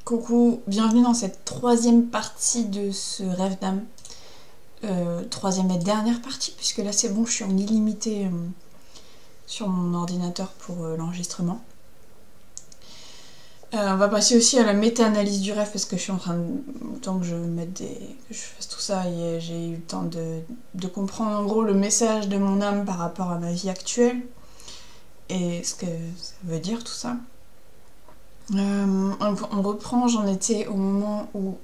Coucou, bienvenue dans cette troisième partie de ce rêve d'âme. Troisième et dernière partie, puisque là c'est bon, je suis en illimité sur mon ordinateur pour l'enregistrement. On va passer aussi à la méta-analyse du rêve, parce que je suis en train de... Autant que je fasse tout ça, et j'ai eu le temps de comprendre en gros le message de mon âme par rapport à ma vie actuelle, et ce que ça veut dire tout ça. On reprend, j'en étais au moment où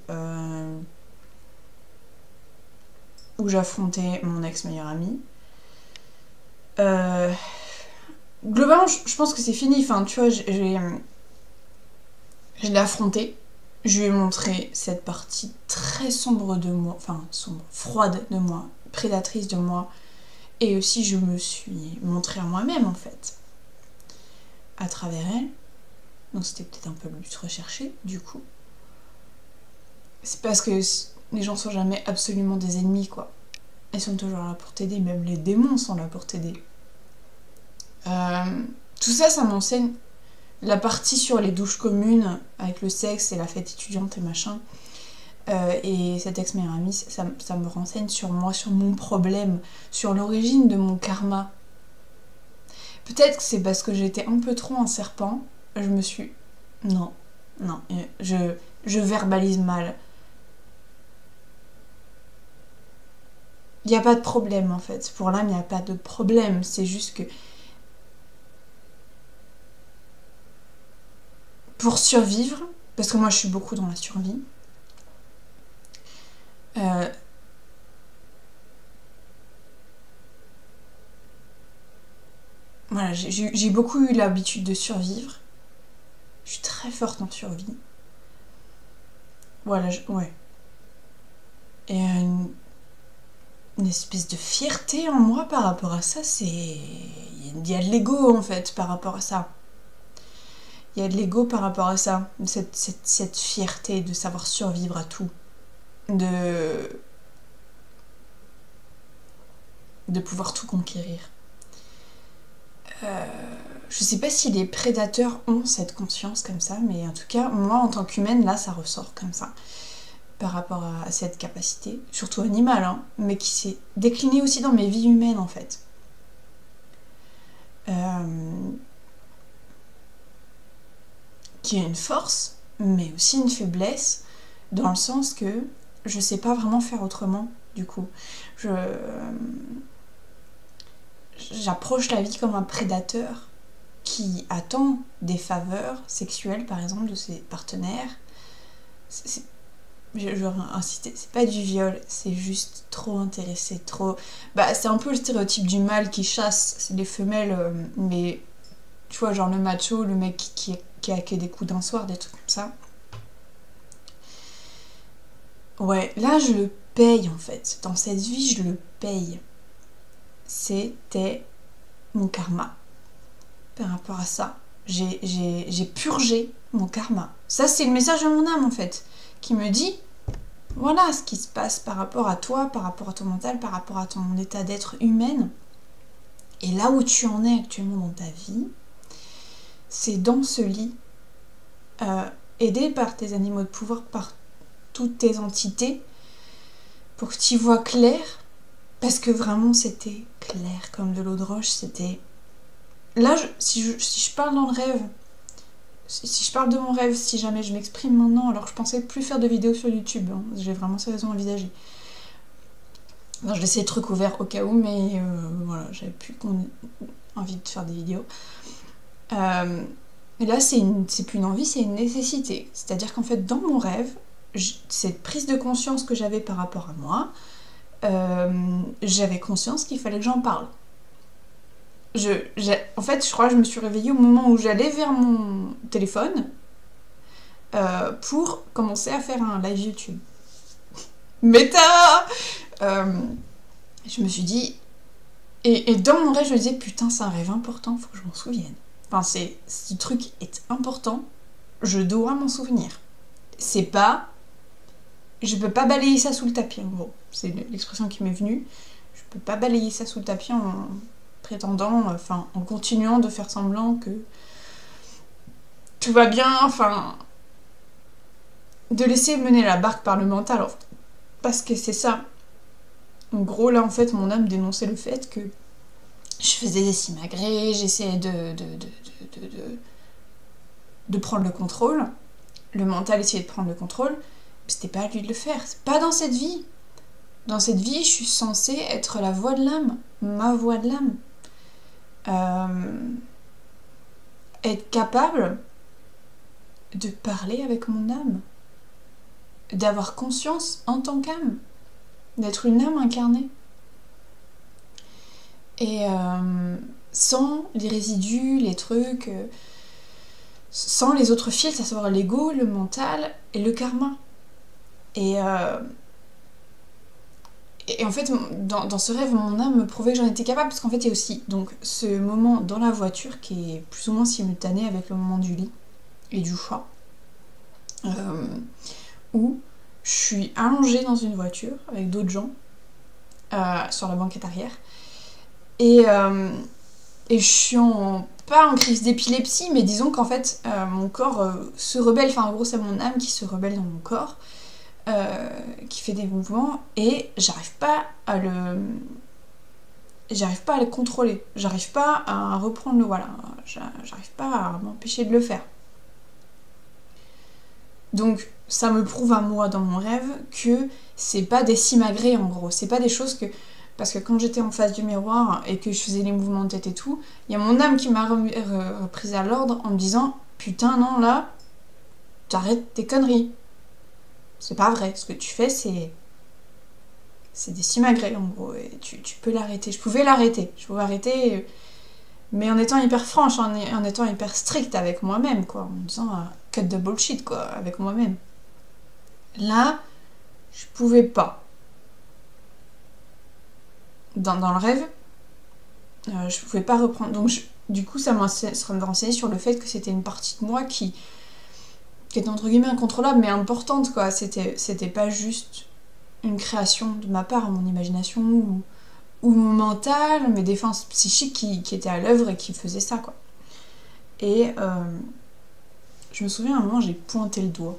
j'affrontais mon ex-meilleur ami. Globalement, je pense que c'est fini. Enfin, tu vois, je l'ai affronté. Je lui ai montré cette partie très sombre de moi, enfin sombre, froide de moi, prédatrice de moi. Et aussi, je me suis montrée à moi-même, en fait, à travers elle. Donc c'était peut-être un peu le but recherché, du coup. C'est parce que les gens sont jamais absolument des ennemis, quoi. Ils sont toujours là pour t'aider, même les démons sont là pour t'aider. Tout ça, ça m'enseigne la partie sur les douches communes avec le sexe et la fête étudiante et machin. Et cet ex-meilleur ami, ça me renseigne sur moi, sur mon problème, sur l'origine de mon karma. Peut-être que c'est parce que j'étais un peu trop un serpent, je me suis... Non, je verbalise mal. Il n'y a pas de problème en fait. Pour l'âme, il n'y a pas de problème. C'est juste que... Pour survivre, parce que moi je suis beaucoup dans la survie, voilà, j'ai beaucoup eu l'habitude de survivre. Je suis très forte en survie. Voilà, ouais. Et une espèce de fierté en moi par rapport à ça, c'est... Il y a de l'ego en fait par rapport à ça. Il y a de l'ego par rapport à ça. Cette fierté de savoir survivre à tout. De pouvoir tout conquérir. Je sais pas si les prédateurs ont cette conscience comme ça, mais en tout cas, moi en tant qu'humaine, là, ça ressort comme ça. Par rapport à cette capacité, surtout animale, hein, mais qui s'est déclinée aussi dans mes vies humaines, en fait. Qui est une force, mais aussi une faiblesse, dans le sens que je sais pas vraiment faire autrement, du coup. J'approche la vie comme un prédateur qui attend des faveurs sexuelles, par exemple, de ses partenaires. Je veux insister, c'est pas du viol, c'est juste trop intéressé, trop... Bah, c'est un peu le stéréotype du mâle qui chasse, c'est les femelles, mais tu vois, genre le macho, le mec qui a que des coups d'un soir, des trucs comme ça. Ouais, là je le paye en fait, dans cette vie je le paye. C'était mon karma. Par rapport à ça, j'ai purgé mon karma. Ça c'est le message de mon âme en fait, qui me dit, voilà ce qui se passe par rapport à toi, par rapport à ton mental, par rapport à ton état d'être humaine. Et là où tu en es actuellement dans ta vie, c'est dans ce lit, aidé par tes animaux de pouvoir, par toutes tes entités, pour que tu y vois clair, parce que vraiment c'était clair comme de l'eau de roche, c'était... Là, si je parle dans le rêve, si je parle de mon rêve, si jamais je m'exprime maintenant, alors je pensais plus faire de vidéos sur YouTube, hein, j'ai vraiment ces raisons envisagées. Non, je laissais les trucs ouverts au cas où, mais voilà, j'avais plus envie de faire des vidéos. Et là, c'est plus une envie, c'est une nécessité. C'est-à-dire qu'en fait, dans mon rêve, cette prise de conscience que j'avais par rapport à moi, j'avais conscience qu'il fallait que j'en parle. En fait, je crois que je me suis réveillée au moment où j'allais vers mon téléphone pour commencer à faire un live YouTube. Méta Je me suis dit... Et dans mon rêve, je me disais, putain, c'est un rêve important, faut que je m'en souvienne. Enfin, ce truc est important, je dois m'en souvenir. C'est pas... Je peux pas balayer ça sous le tapis, en gros. C'est l'expression qui m'est venue. Je peux pas balayer ça sous le tapis en prétendant, enfin, en continuant de faire semblant que tout va bien, enfin... de laisser mener la barque par le mental, parce que c'est ça. En gros, là, en fait, mon âme dénonçait le fait que je faisais des simagrées, j'essayais de prendre le contrôle. Le mental essayait de prendre le contrôle, mais c'était pas à lui de le faire. C'est pas dans cette vie. Dans cette vie, je suis censée être la voix de l'âme, ma voix de l'âme. Être capable de parler avec mon âme, d'avoir conscience en tant qu'âme, d'être une âme incarnée. Et sans les résidus, les trucs, sans les autres filtres, à savoir l'ego, le mental et le karma. Et en fait, dans ce rêve, mon âme me prouvait que j'en étais capable, parce qu'en fait, il y a aussi donc, ce moment dans la voiture qui est plus ou moins simultané avec le moment du lit et du choix, où je suis allongée dans une voiture avec d'autres gens sur la banquette arrière, et je suis pas en crise d'épilepsie, mais disons qu'en fait, mon corps se rebelle, enfin en gros, c'est mon âme qui se rebelle dans mon corps, qui fait des mouvements, et j'arrive pas à le contrôler, j'arrive pas à reprendre le voilà, j'arrive pas à m'empêcher de le faire. Donc ça me prouve à moi dans mon rêve que c'est pas des simagrées en gros, c'est pas des choses que... Parce que quand j'étais en face du miroir et que je faisais les mouvements de tête et tout, il y a mon âme qui m'a reprise à l'ordre en me disant « Putain non là, t'arrêtes tes conneries. C'est pas vrai, ce que tu fais c'est des simagrées en gros, et tu peux l'arrêter. » Je pouvais arrêter, mais en étant hyper franche, en étant hyper stricte avec moi-même, quoi, en me disant cut the bullshit, quoi, avec moi-même. Là, je pouvais pas. Dans le rêve, je pouvais pas reprendre. Donc, du coup, ça m'a renseigné sur le fait que c'était une partie de moi qui était entre guillemets incontrôlable, mais importante, quoi. C'était pas juste une création de ma part, mon imagination ou mon mental, mes défenses psychiques qui étaient à l'œuvre et qui faisaient ça, quoi. Et je me souviens à un moment, j'ai pointé le doigt.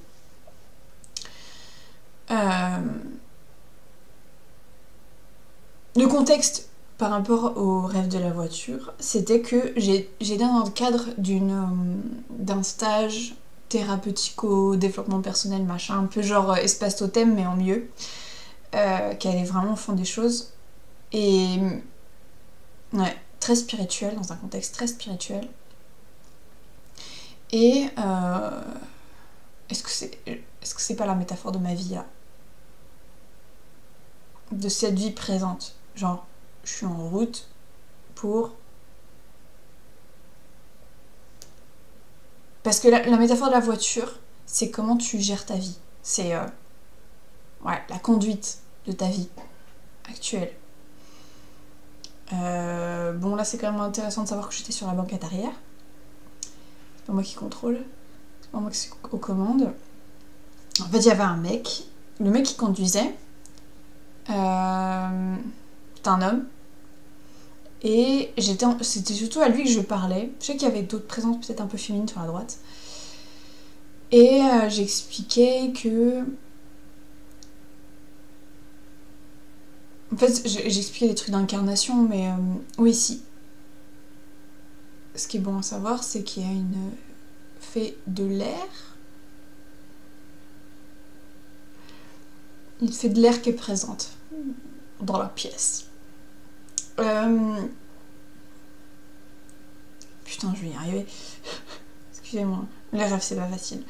Le contexte par rapport au rêve de la voiture, c'était que j'étais dans le cadre d'un stage thérapeutico-développement personnel, machin, un peu genre espace totem, mais en mieux, qui allait vraiment au fond des choses. Et ouais, très spirituel, dans un contexte très spirituel. Et est-ce que c'est pas la métaphore de ma vie là, de cette vie présente? Genre, je suis en route pour... Parce que la métaphore de la voiture, c'est comment tu gères ta vie. C'est la conduite de ta vie actuelle. Bon, là, c'est quand même intéressant de savoir que j'étais sur la banquette arrière. C'est pas moi qui contrôle. C'est pas moi qui suis aux commandes. En fait, il y avait un mec. Le mec qui conduisait... c'est un homme, et c'était surtout à lui que je parlais. Je sais qu'il y avait d'autres présences peut-être un peu féminines sur la droite, et j'expliquais que en fait j'expliquais des trucs d'incarnation, mais oui, si ce qui est bon à savoir, c'est qu'il y a une fée de l'air, une fée de l'air qui est présente dans la pièce. Putain, je vais y arriver. Excusez-moi. Les rêves, c'est pas facile.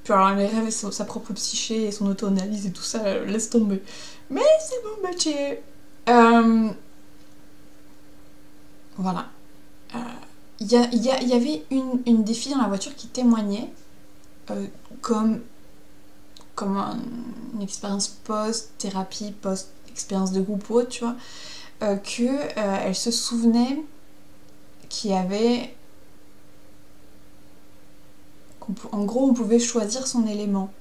Puis alors, les rêves, c'est sa propre psyché et son auto-analyse et tout ça, laisse tomber. Mais c'est mon métier. Voilà. Il y avait une des filles dans la voiture qui témoignait comme une expérience post-thérapie, post-expérience de groupe ou autre, tu vois, elle se souvenait qu'il y avait... En gros, on pouvait choisir son élément.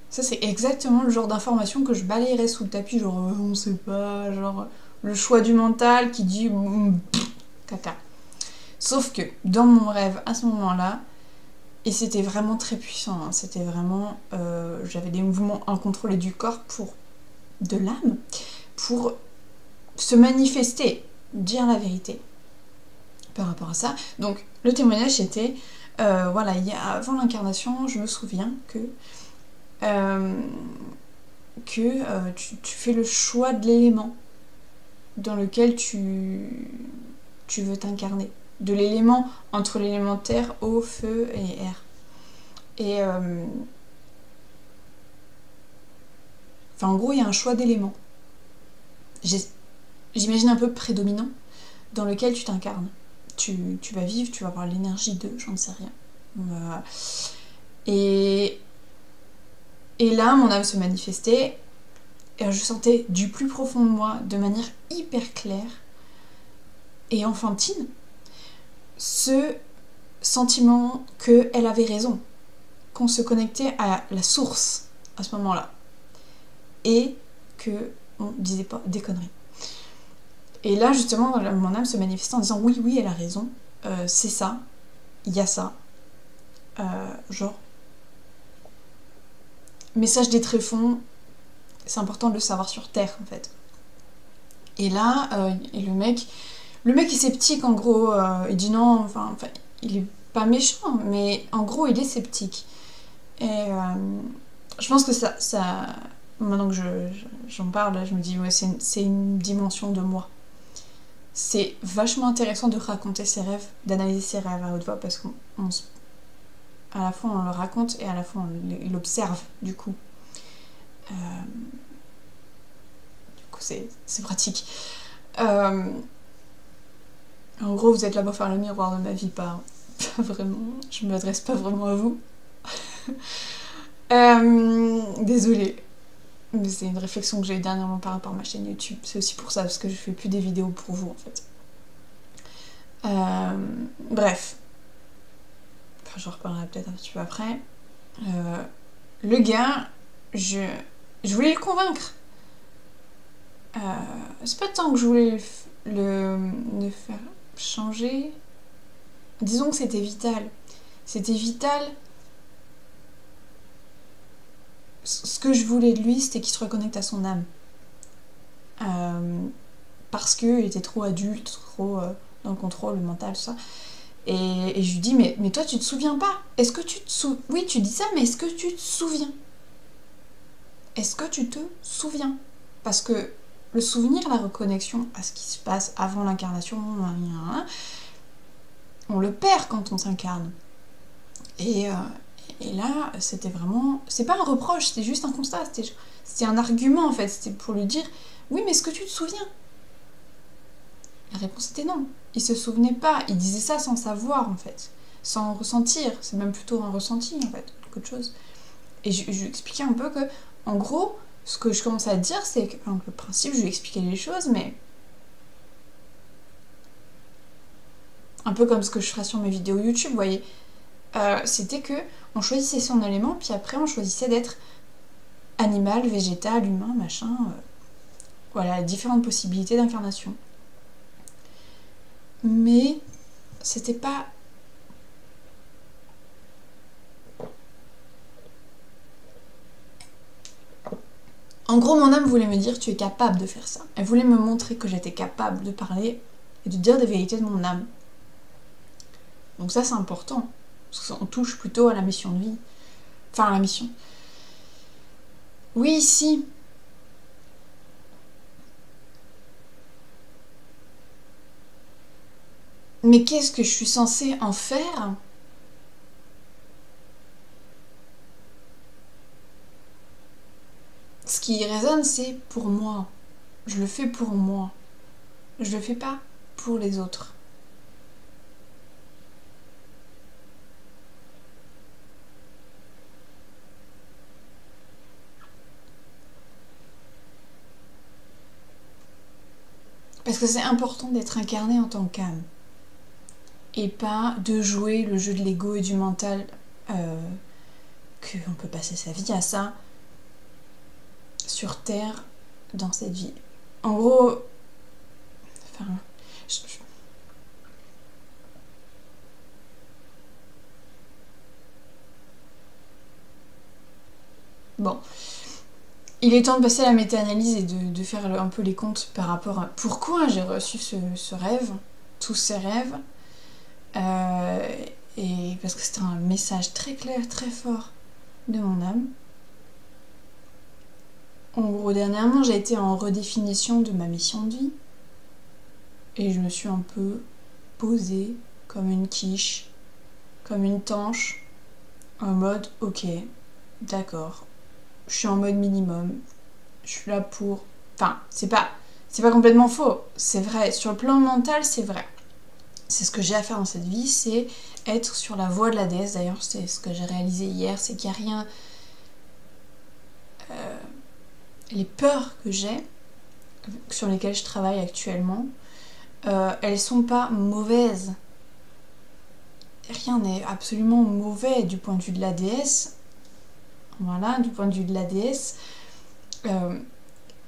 Ça, c'est exactement le genre d'information que je balayerais sous le tapis, genre on sait pas, genre le choix du mental qui dit caca. Sauf que dans mon rêve, à ce moment-là, Et c'était vraiment très puissant, hein. C'était vraiment... j'avais des mouvements incontrôlés du corps de l'âme, pour se manifester, dire la vérité par rapport à ça. Donc le témoignage c'était, voilà, avant l'incarnation, je me souviens que tu fais le choix de l'élément dans lequel tu veux t'incarner. De l'élément entre l'élément terre, eau, feu et air. Et enfin, en gros, il y a un choix d'éléments. J'imagine un peu prédominant dans lequel tu t'incarnes. Tu vas vivre, tu vas avoir l'énergie d'eux, j'en sais rien. Et là, mon âme se manifestait, et je sentais du plus profond de moi, de manière hyper claire et enfantine, ce sentiment qu'elle avait raison, qu'on se connectait à la source à ce moment-là, et que on disait pas des conneries. Et là, justement, mon âme se manifestait en disant oui, elle a raison, c'est ça, il y a ça, genre, message des tréfonds, c'est important de le savoir sur Terre, en fait. Et là, et le mec est sceptique, en gros, il dit non, enfin, il est pas méchant, mais en gros, il est sceptique. Et je pense que ça maintenant que j'en parle, je me dis, ouais, c'est une dimension de moi. C'est vachement intéressant de raconter ses rêves, d'analyser ses rêves à haute voix, parce qu'à la fois on le raconte et à la fois on l'observe, du coup. Du coup, c'est pratique. En gros, vous êtes là pour faire le miroir de ma vie, pas vraiment. Je ne m'adresse pas vraiment à vous. Désolée. Mais c'est une réflexion que j'ai eue dernièrement par rapport à ma chaîne YouTube. C'est aussi pour ça, parce que je fais plus des vidéos pour vous, en fait. Bref. Enfin, j'en reparlerai peut-être un petit peu après. Le gars, je voulais le convaincre. C'est pas tant que je voulais le faire changer. Disons que c'était vital. C'était vital. Ce que je voulais de lui, c'était qu'il se reconnecte à son âme. Parce qu'il était trop adulte, trop dans le contrôle, le mental, tout ça. Et je lui dis, mais toi, tu te souviens pas? Est-ce que tu te souviens? Oui, tu dis ça, mais est-ce que tu te souviens? Est-ce que tu te souviens? Parce que le souvenir, la reconnexion à ce qui se passe avant l'incarnation, on le perd quand on s'incarne. Et là, c'était vraiment... C'est pas un reproche, c'était juste un constat. C'était un argument, en fait. C'était pour lui dire, oui, mais est-ce que tu te souviens? La réponse était non. Il se souvenait pas. Il disait ça sans savoir, en fait. Sans ressentir. C'est même plutôt un ressenti, en fait, qu'autre chose. Et je lui expliquais un peu que, en gros, ce que je commençais à dire, c'est que, enfin, le principe, je lui expliquais les choses, mais... un peu comme ce que je ferais sur mes vidéos YouTube, vous voyez. C'était que on choisissait son élément, puis après on choisissait d'être animal, végétal, humain, machin. Voilà, différentes possibilités d'incarnation. Mais c'était pas... En gros, mon âme voulait me dire, tu es capable de faire ça. Elle voulait me montrer que j'étais capable de parler et de dire des vérités de mon âme. Donc ça, c'est important. Parce qu'on touche plutôt à la mission de vie. Enfin, à la mission. Oui, si. Mais qu'est-ce que je suis censée en faire? Ce qui résonne, c'est pour moi. Je le fais pour moi. Je le fais pas pour les autres. Parce que c'est important d'être incarné en tant qu'âme. Et pas de jouer le jeu de l'ego et du mental, qu'on peut passer sa vie à ça, sur Terre, dans cette vie. En gros, enfin, Bon. Il est temps de passer à la méta-analyse et de faire un peu les comptes par rapport à pourquoi j'ai reçu ce rêve, tous ces rêves. Et parce que c'était un message très clair, très fort de mon âme. En gros, dernièrement, j'ai été en redéfinition de ma mission de vie. Et je me suis un peu posée comme une quiche, comme une tanche, en mode, ok, d'accord, je suis en mode minimum, je suis là pour... Enfin, c'est pas complètement faux, c'est vrai, sur le plan mental, c'est vrai. C'est ce que j'ai à faire dans cette vie, c'est être sur la voie de la déesse. D'ailleurs, c'est ce que j'ai réalisé hier, c'est qu'il n'y a rien... les peurs que j'ai, sur lesquelles je travaille actuellement, elles sont pas mauvaises. Rien n'est absolument mauvais du point de vue de la déesse. Voilà, du point de vue de la déesse,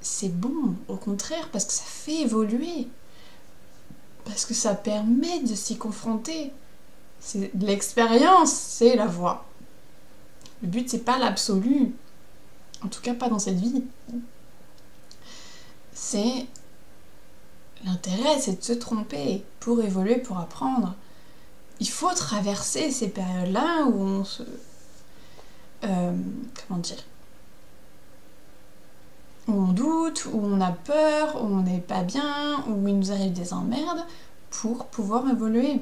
c'est bon, au contraire, parce que ça fait évoluer. Parce que ça permet de s'y confronter. C'est de l'expérience, c'est la voie. Le but, c'est pas l'absolu. En tout cas, pas dans cette vie. C'est... L'intérêt, c'est de se tromper pour évoluer, pour apprendre. Il faut traverser ces périodes-là où on se... comment dire, où on doute, où on a peur, où on n'est pas bien, où il nous arrive des emmerdes pour pouvoir évoluer.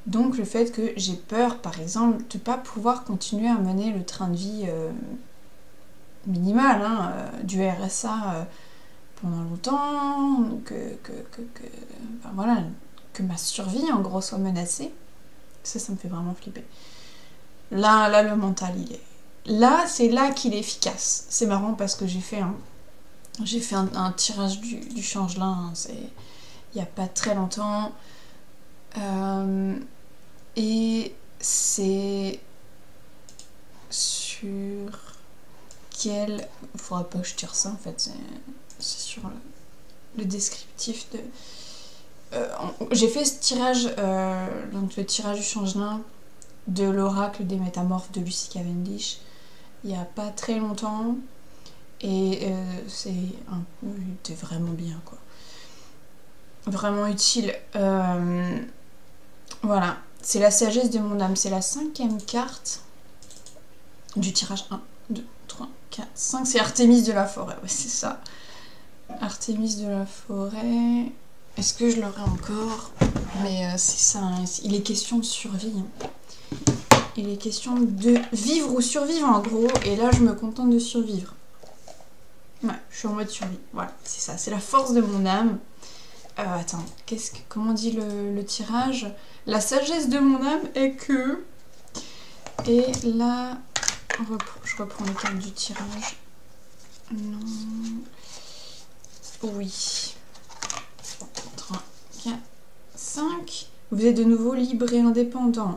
Donc le fait que j'ai peur, par exemple, de ne pas pouvoir continuer à mener le train de vie minimal, du RSA pendant longtemps, enfin, voilà, que ma survie en gros soit menacée, ça me fait vraiment flipper. Là, le mental, il est... Là, c'est là qu'il est efficace. C'est marrant parce que j'ai fait un tirage du changelin, il n'y a pas très longtemps. Et c'est sur quel... Il faudra pas que je tire ça en fait, c'est sur le descriptif de... j'ai fait ce tirage, donc le tirage du changelin de l'oracle des métamorphes de Lucy Cavendish il n'y a pas très longtemps et c'était vraiment bien quoi, vraiment utile. Voilà, c'est la sagesse de mon âme, c'est la 5e carte du tirage. 1, 2, 3, 4, 5, c'est Artémis de la forêt, ouais c'est ça, Artémis de la forêt. Est-ce que je l'aurai encore? Mais c'est ça, il est question de survie. Il est question de vivre ou survivre en gros, et là je me contente de survivre. Ouais, je suis en mode survie, voilà, c'est ça, c'est la force de mon âme. Attends, comment dit le tirage? La sagesse de mon âme est que... Et là, je reprends les cartes du tirage. Non... Oui... 3, 4, 5. Vous êtes de nouveau libre et indépendant.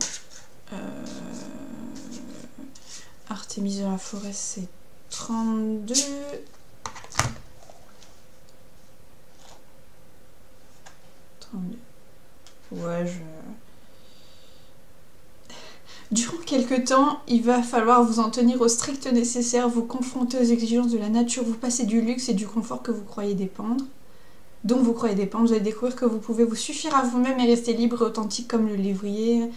Artémis de la forêt, c'est 32. 32. Ouais, Durant quelques temps, il va falloir vous en tenir au strict nécessaire, vous confronter aux exigences de la nature, vous passer du luxe et du confort que vous croyez dépendre. Dont vous croyez dépendre, vous allez découvrir que vous pouvez vous suffire à vous-même et rester libre et authentique comme le lévrier,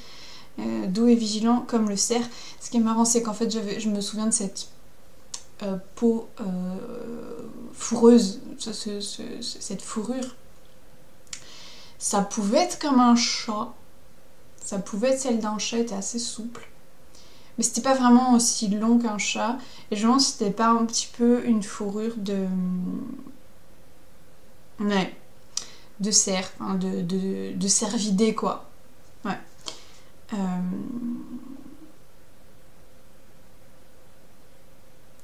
doux et vigilant comme le cerf. Ce qui est marrant, c'est qu'en fait, je me souviens de cette peau fourreuse, cette fourrure. Ça pouvait être comme un chat, ça pouvait être celle d'un chat, elle était assez souple. Mais c'était pas vraiment aussi long qu'un chat. Et je me demande si c'était pas un petit peu une fourrure de... Ouais, de cerf, hein, de cervidé quoi. Ouais.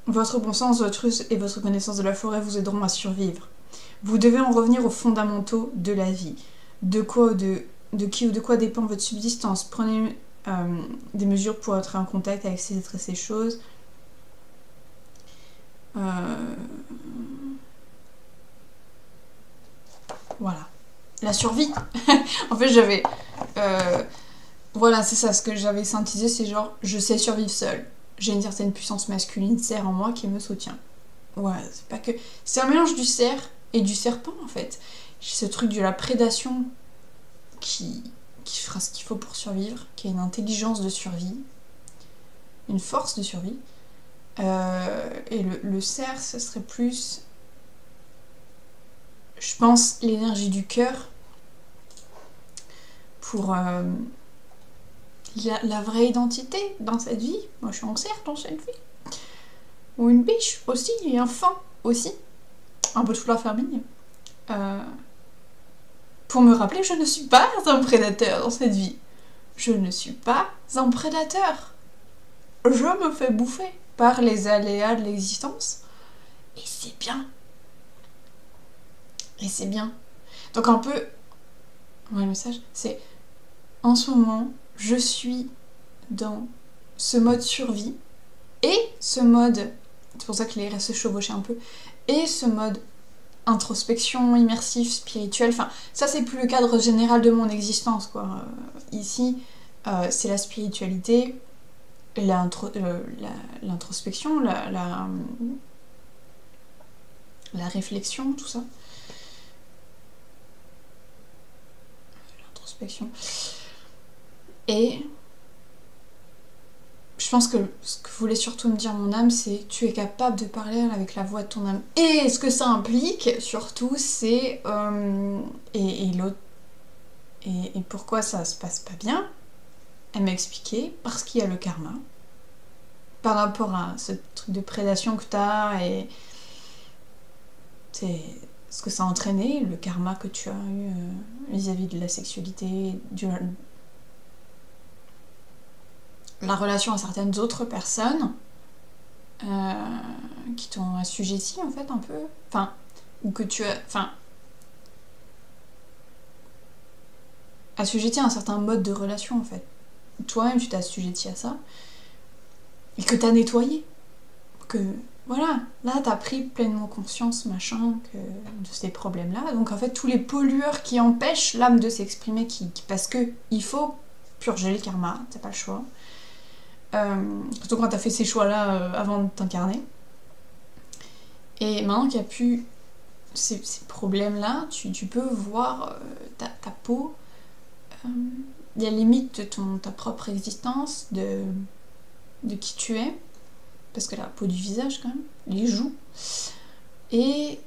Votre bon sens, votre ruse et votre connaissance de la forêt vous aideront à survivre. Vous devez en revenir aux fondamentaux de la vie. De qui ou de quoi dépend votre subsistance. Prenez des mesures pour être en contact avec ces êtres et ces choses. Voilà. La survie. En fait, voilà, c'est ça. Ce que j'avais synthétisé, c'est genre, je sais survivre seule. j'ai une certaine puissance masculine cerf en moi qui me soutient. Ouais, c'est pas que... C'est un mélange du cerf et du serpent en fait. J'ai ce truc de la prédation qui fera ce qu'il faut pour survivre, qui a une intelligence de survie, une force de survie. Et le cerf, ce serait plus, je pense, l'énergie du cœur pour la vraie identité dans cette vie. Moi, je suis en cerf dans cette vie. Ou une biche aussi, et un faon aussi. Un peu toute la famille. Pour me rappeler que je ne suis pas un prédateur dans cette vie. Je ne suis pas un prédateur. Je me fais bouffer par les aléas de l'existence. Et c'est bien. Et c'est bien. Donc un peu... Ouais, le message, c'est... En ce moment, je suis dans ce mode survie. Et ce mode... C'est pour ça que les restes se chevauchaient un peu. Et ce mode introspection, immersif, spirituel. Enfin, ça c'est plus le cadre général de mon existence, quoi. Ici, c'est la spiritualité... l'introspection, la réflexion, tout ça. L'introspection. Et je pense que ce que voulait surtout me dire mon âme, c'est que tu es capable de parler avec la voix de ton âme. Et ce que ça implique, surtout, c'est... et pourquoi ça se passe pas bien, elle m'a expliqué, parce qu'il y a le karma. Par rapport à ce truc de prédation que t'as et c'est ce que ça a entraîné, le karma que tu as eu vis-à-vis de la sexualité, la relation à certaines autres personnes qui t'ont assujetti en fait un peu, enfin, ou que tu as, enfin, assujetti à un certain mode de relation en fait. Toi-même tu t'es assujetti à ça. Et que t'as nettoyé. Que, voilà, là t'as pris pleinement conscience, machin, de ces problèmes-là. Donc en fait, tous les pollueurs qui empêchent l'âme de s'exprimer, parce que il faut purger le karma, t'as pas le choix. Surtout quand t'as fait ces choix-là avant de t'incarner. Et maintenant qu'il n'y a plus ces problèmes-là, tu peux voir ta peau, il y a limite de ta propre existence, de qui tu es, parce que la peau du visage quand même, les joues, et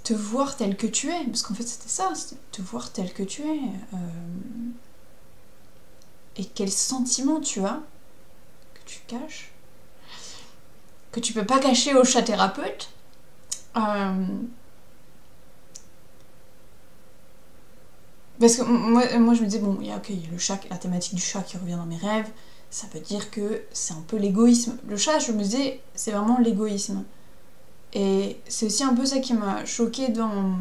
te voir tel que tu es, parce qu'en fait c'était ça, c'était te voir tel que tu es, et quels sentiments tu as, que tu caches, que tu peux pas cacher au chat thérapeute, parce que moi je me disais, bon, il y a le chat, la thématique du chat qui revient dans mes rêves, ça veut dire que c'est un peu l'égoïsme. Le chat, je me disais, c'est vraiment l'égoïsme. Et c'est aussi un peu ça qui m'a choquée dans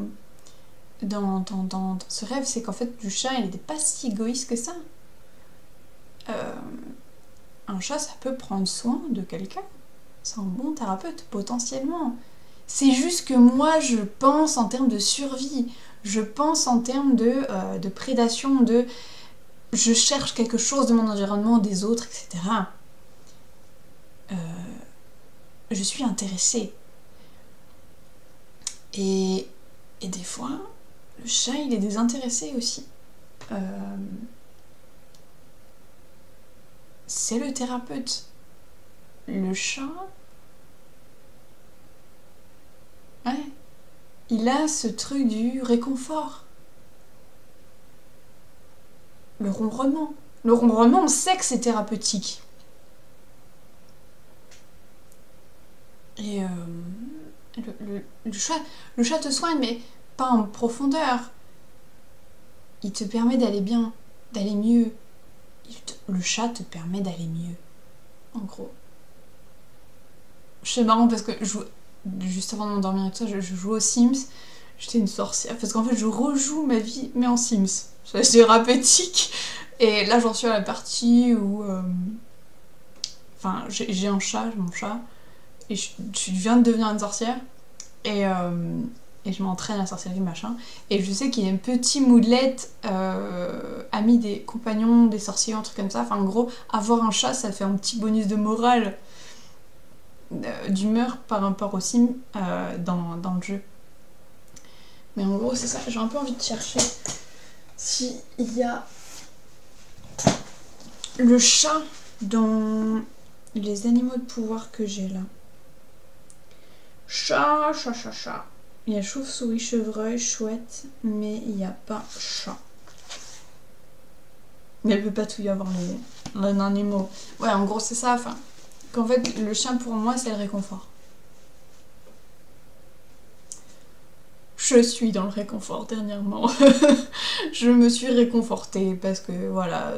ce rêve, c'est qu'en fait, le chat, il n'était pas si égoïste que ça. Un chat, ça peut prendre soin de quelqu'un. C'est un bon thérapeute, potentiellement. C'est juste que moi, je pense en termes de survie. Je pense en termes de prédation, de... Je cherche quelque chose de mon environnement, des autres, etc. Je suis intéressée. Et des fois, le chat, il est désintéressé aussi. C'est le thérapeute. Le chat... Ouais. Il a ce truc du réconfort. Le ronronnement. Le ronronnement, on sait que c'est thérapeutique. Et le chat te soigne, mais pas en profondeur. Il te permet d'aller bien, d'aller mieux. Le chat te permet d'aller mieux, en gros. C'est marrant parce que juste avant de m'endormir avec ça, je joue aux Sims. J'étais une sorcière, parce qu'en fait je rejoue ma vie, mais en Sims. C'est thérapeutique. Et là j'en suis à la partie où... Enfin, j'ai un chat, mon chat, et je viens de devenir une sorcière. Et et je m'entraîne à sorcellerie machin, et je sais qu'il y a un petit moodlet ami des compagnons, des sorciers, un truc comme ça. Enfin en gros, avoir un chat ça fait un petit bonus de morale, d'humeur par rapport au sim dans le jeu. Mais en gros c'est ça, j'ai un peu envie de chercher s'il y a le chat dans les animaux de pouvoir que j'ai là. Chat. Il y a chauve-souris, chevreuil, chouette, mais il n'y a pas chat. Mais il peut pas tout y avoir les animaux. Ouais, en gros, c'est ça. Enfin, qu'en fait, le chien pour moi, c'est le réconfort. Je suis dans le réconfort dernièrement. Je me suis réconfortée parce que voilà,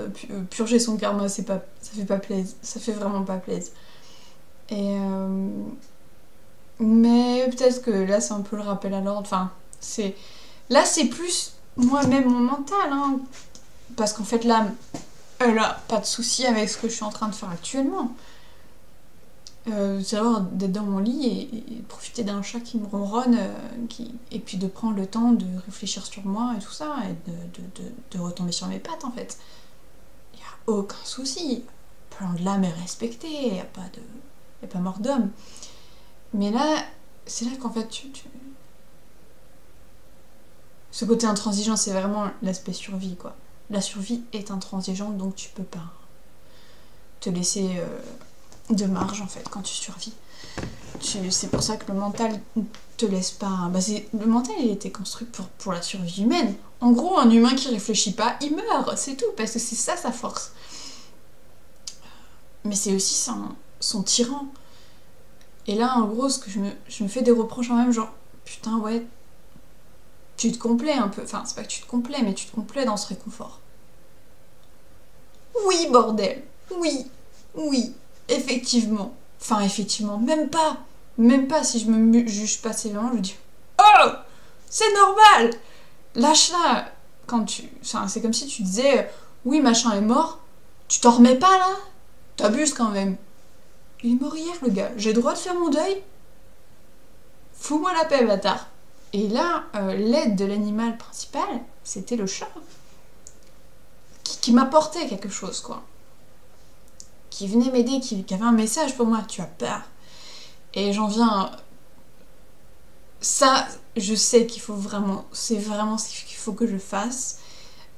purger son karma, ça fait pas plaisir. Ça fait vraiment pas plaisir. Et mais peut-être que là, c'est un peu le rappel à l'ordre. Enfin, là, c'est plus moi-même mon mental, hein. Parce qu'en fait, là, elle a pas de souci avec ce que je suis en train de faire actuellement. C'est alors d'être dans mon lit et profiter d'un chat qui me ronronne, et puis de prendre le temps de réfléchir sur moi et tout ça, et de retomber sur mes pattes, en fait. Il n'y a aucun souci. Le plan de l'âme est respecté, il n'y a pas mort d'homme. Mais là, c'est là qu'en fait, ce côté intransigeant, c'est vraiment l'aspect survie, quoi. La survie est intransigeante, donc tu peux pas te laisser de marge, en fait, quand tu survis. C'est pour ça que le mental te laisse pas... le mental, il a été construit pour la survie humaine. En gros, un humain qui réfléchit pas, il meurt, c'est tout, parce que c'est ça sa force. Mais c'est aussi son tyran. Et là, en gros, ce que je me fais des reproches en même, genre, putain, ouais, tu te complais un peu. Enfin, c'est pas que tu te complais, mais tu te complais dans ce réconfort. Oui, bordel. Oui, effectivement. Enfin, effectivement, même pas. Même pas si je me juge pas sévèrement, je me dis, oh, c'est normal. Lâche-la. Enfin, c'est comme si tu disais, oui, machin est mort, tu t'en remets pas là. T'abuses quand même. Il est mort hier, le gars. J'ai le droit de faire mon deuil. Fous-moi la paix, bâtard. Et là, l'aide de l'animal principal, c'était le chat. Qui m'apportait quelque chose, quoi. Qui venait m'aider, qui avait un message pour moi. Tu as peur. Et j'en viens... Ça, je sais qu'il faut vraiment... C'est vraiment ce qu'il faut que je fasse.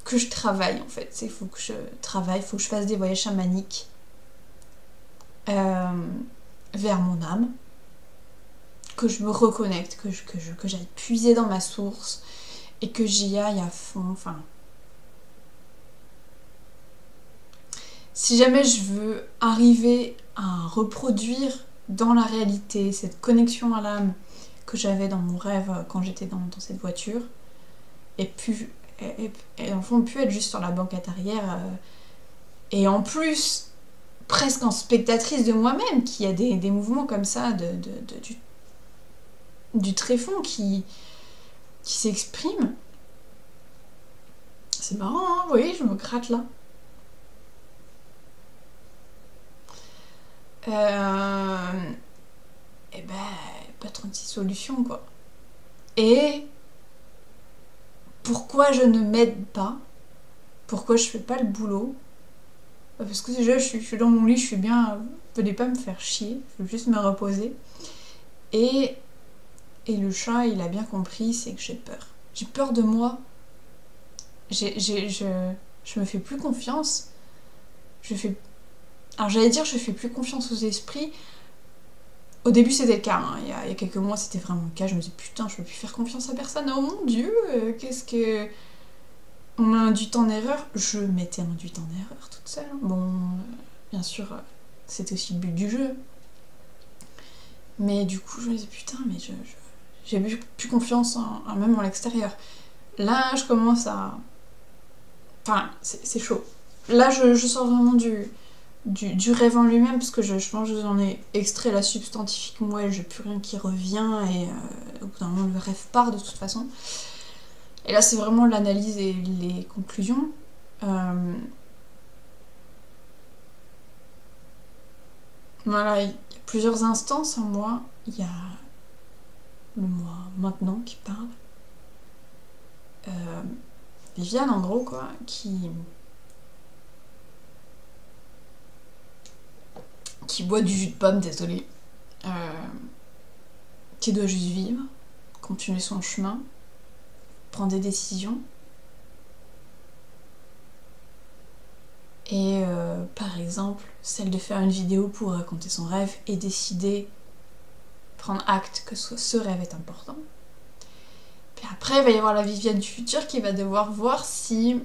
Que je travaille, en fait. Il faut que je travaille, il faut que je fasse des voyages chamaniques. Vers mon âme. Que je me reconnecte, que j'aille puiser dans ma source et que j'y aille à fond. Enfin, si jamais je veux arriver à reproduire dans la réalité cette connexion à l'âme que j'avais dans mon rêve quand j'étais dans cette voiture, et en fond, pu être juste sur la banquette arrière, et en plus presque en spectatrice de moi-même, qui a des mouvements comme ça du tréfonds qui s'exprime. C'est marrant, hein, vous voyez, je me gratte là. Et ben, pas 36 solutions, quoi. Et pourquoi je ne m'aide pas? Pourquoi je fais pas le boulot? Parce que déjà, je suis dans mon lit, je suis bien... Venez pas me faire chier, je veux juste me reposer. Et le chat, il a bien compris, c'est que j'ai peur. J'ai peur de moi. Je me fais plus confiance. Alors j'allais dire, je fais plus confiance aux esprits. Au début, c'était le cas. Hein. Il y a quelques mois, c'était vraiment le cas. Je me disais, putain, je peux plus faire confiance à personne. Oh mon Dieu, qu'est-ce que... On m'a induite en erreur. Je m'étais induite en erreur toute seule. Bon, bien sûr, c'était aussi le but du jeu. Mais du coup, je me disais, putain, mais j'ai plus confiance même en l'extérieur. Là, je commence à... Enfin, c'est chaud. Là, je sors vraiment du rêve en lui-même, parce que je pense que j'en ai extrait la substantifique moi, j'ai plus rien qui revient, et au bout d'un moment, le rêve part de toute façon. Et là, c'est vraiment l'analyse et les conclusions. Voilà, il y a plusieurs instances en moi. Il y a le moi maintenant qui parle. Viviane, en gros, quoi, qui boit du jus de pomme, désolée, qui doit juste vivre, continuer son chemin, prendre des décisions. Et par exemple, celle de faire une vidéo pour raconter son rêve et décider, prendre acte que ce rêve est important. Puis après, il va y avoir la Viviane du futur qui va devoir voir si...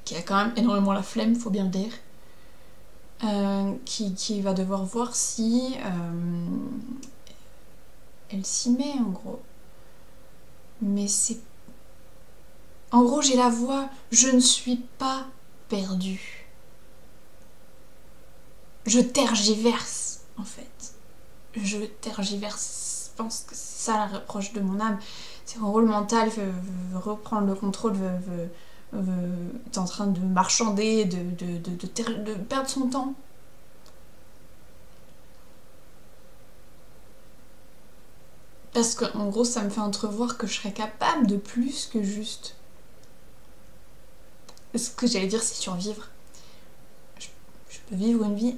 qui a quand même énormément la flemme, faut bien le dire. Qui va devoir voir si elle s'y met, en gros. Mais c'est... En gros, j'ai la voix, je ne suis pas perdue. Je tergiverse, en fait. Je tergiverse. Je pense que c'est ça la reproche de mon âme. C'est qu'en gros, le mental veut reprendre le contrôle, est en train de marchander, de perdre son temps. Parce qu'en gros, ça me fait entrevoir que je serais capable de plus que juste... Ce que j'allais dire, c'est survivre. Je peux vivre une vie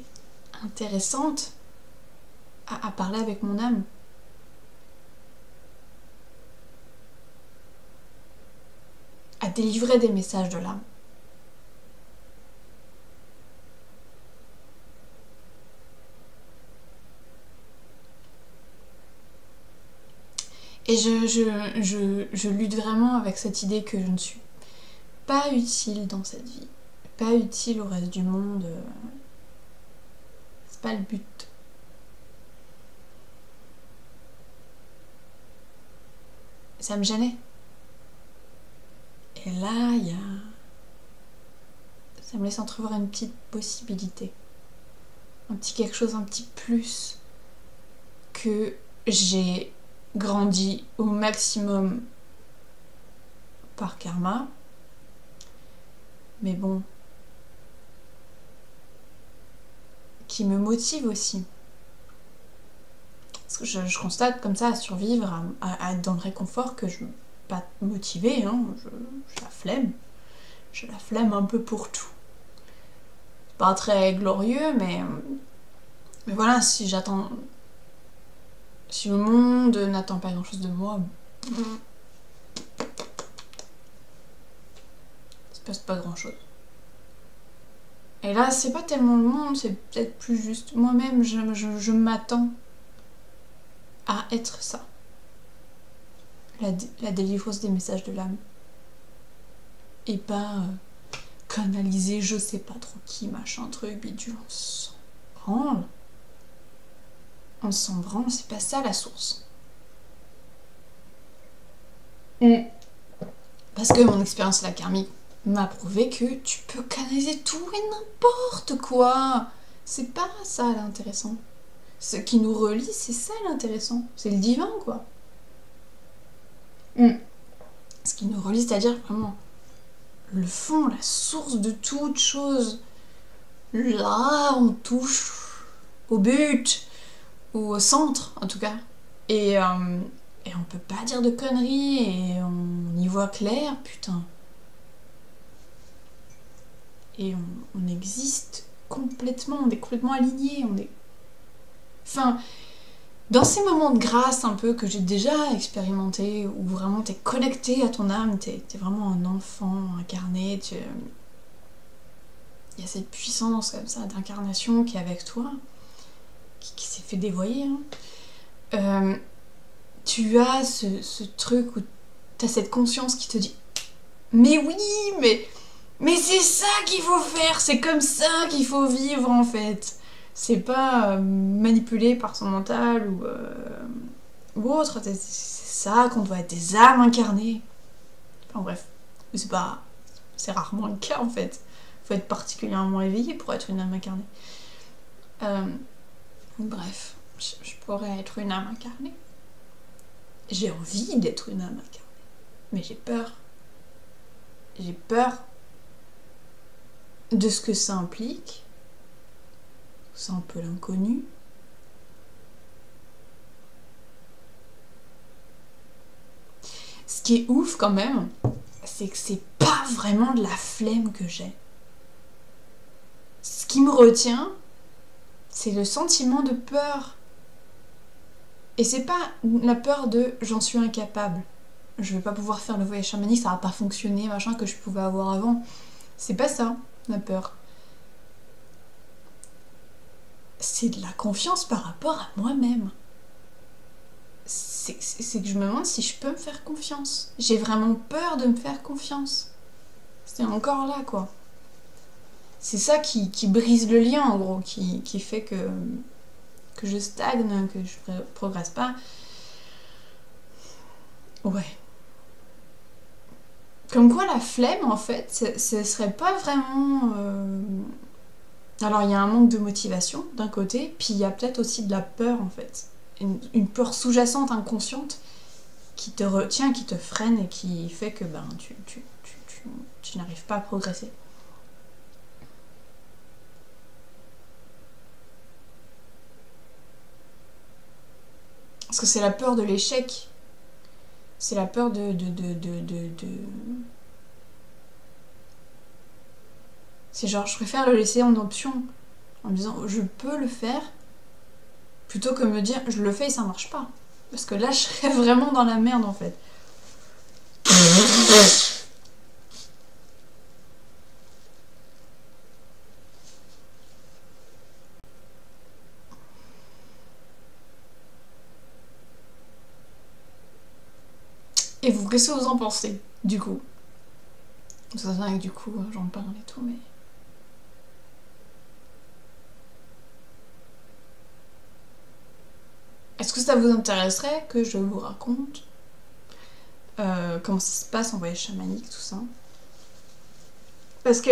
intéressante à parler avec mon âme. À délivrer des messages de l'âme. Et je lutte vraiment avec cette idée que je ne suis pas utile dans cette vie. Pas utile au reste du monde. C'est pas le but. Ça me gênait. Et là, il y a... Ça me laisse entrevoir une petite possibilité. Un petit quelque chose, un petit plus. Que j'ai grandi au maximum par karma. Mais bon... Qui me motive aussi. Parce que je constate comme ça à survivre, à être dans le réconfort que je ne suis pas motivée, hein, j'ai la flemme. J'ai la flemme un peu pour tout. C'est pas très glorieux, mais voilà, si j'attends... Si le monde n'attend pas grand chose de moi, il se passe pas grand chose. Et là, c'est pas tellement le monde, c'est peut-être plus juste moi-même, je m'attends à être ça. La délivreuse des messages de l'âme. Et pas canaliser je sais pas trop qui, machin, truc, bidule, on s'en branle. On s'en branle, c'est pas ça la source. Parce que mon expérience la karmique m'a prouvé que tu peux canaliser tout et n'importe quoi. C'est pas ça l'intéressant. Ce qui nous relie, c'est ça l'intéressant. C'est le divin, quoi. Ce qui nous relie, c'est-à-dire vraiment le fond, la source de toute chose. Là, on touche au but, ou au centre, en tout cas. Et on peut pas dire de conneries, et on y voit clair, putain. Et on existe complètement, on est complètement alignés, on est... Enfin, dans ces moments de grâce un peu que j'ai déjà expérimenté, où vraiment t'es connecté à ton âme, t'es vraiment un enfant incarné, il y a cette puissance comme ça d'incarnation qui est avec toi, qui s'est fait dévoyer. Hein. Tu as ce truc où t'as cette conscience qui te dit « Mais oui, mais c'est ça qu'il faut faire, c'est comme ça qu'il faut vivre en fait !» C'est pas manipulé par son mental ou autre, c'est ça qu'on doit être des âmes incarnées. Enfin bref, c'est rarement le cas en fait. Faut être particulièrement éveillé pour être une âme incarnée. Bref, je pourrais être une âme incarnée. J'ai envie d'être une âme incarnée. Mais j'ai peur. J'ai peur de ce que ça implique. C'est un peu l'inconnu. qui est ouf quand même, c'est que c'est pas vraiment de la flemme que j'ai. Ce qui me retient, c'est le sentiment de peur. Et c'est pas la peur de j'en suis incapable. Je vais pas pouvoir faire le voyage chamanique, ça va pas fonctionner, machin, que je pouvais avoir avant. C'est pas ça, la peur. C'est de la confiance par rapport à moi-même. C'est que je me demande si je peux me faire confiance. J'ai vraiment peur de me faire confiance. C'est encore là, quoi. C'est ça qui brise le lien, en gros, qui fait que je stagne, que je progresse pas. Ouais. Comme quoi la flemme, en fait, ce serait pas vraiment... Alors, il y a un manque de motivation, d'un côté, puis il y a peut-être aussi de la peur, en fait. Une peur sous-jacente, inconsciente, qui te retient, qui te freine et qui fait que tu n'arrives pas à progresser. Parce que c'est la peur de l'échec. C'est la peur de... C'est genre, je préfère le laisser en option, en me disant, je peux le faire, plutôt que me dire, je le fais et ça marche pas. Parce que là, je serais vraiment dans la merde, en fait. Et vous, qu'est-ce que vous en pensez, du coup? Ça vient avec du coup, j'en parle et tout, mais... Est-ce que ça vous intéresserait que je vous raconte comment ça se passe en voyage chamanique, tout ça? Parce que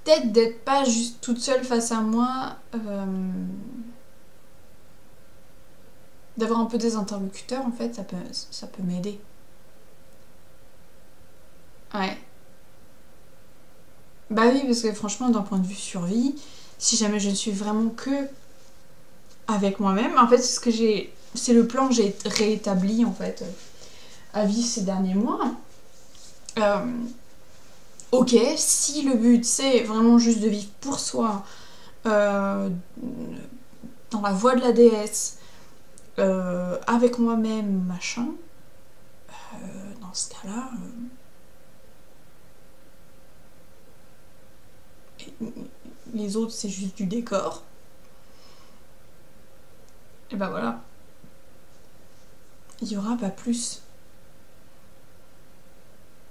peut-être d'être pas juste toute seule face à moi, d'avoir un peu des interlocuteurs, en fait, ça peut m'aider. Ouais. Bah oui, parce que franchement, d'un point de vue survie, si jamais je ne suis vraiment que avec moi-même, en fait, c'est le plan que j'ai réétabli, en fait, à vivre ces derniers mois. Ok, si le but c'est vraiment juste de vivre pour soi, dans la voie de la déesse, avec moi-même, machin, dans ce cas-là, les autres c'est juste du décor. Et bah voilà. Il y aura pas plus.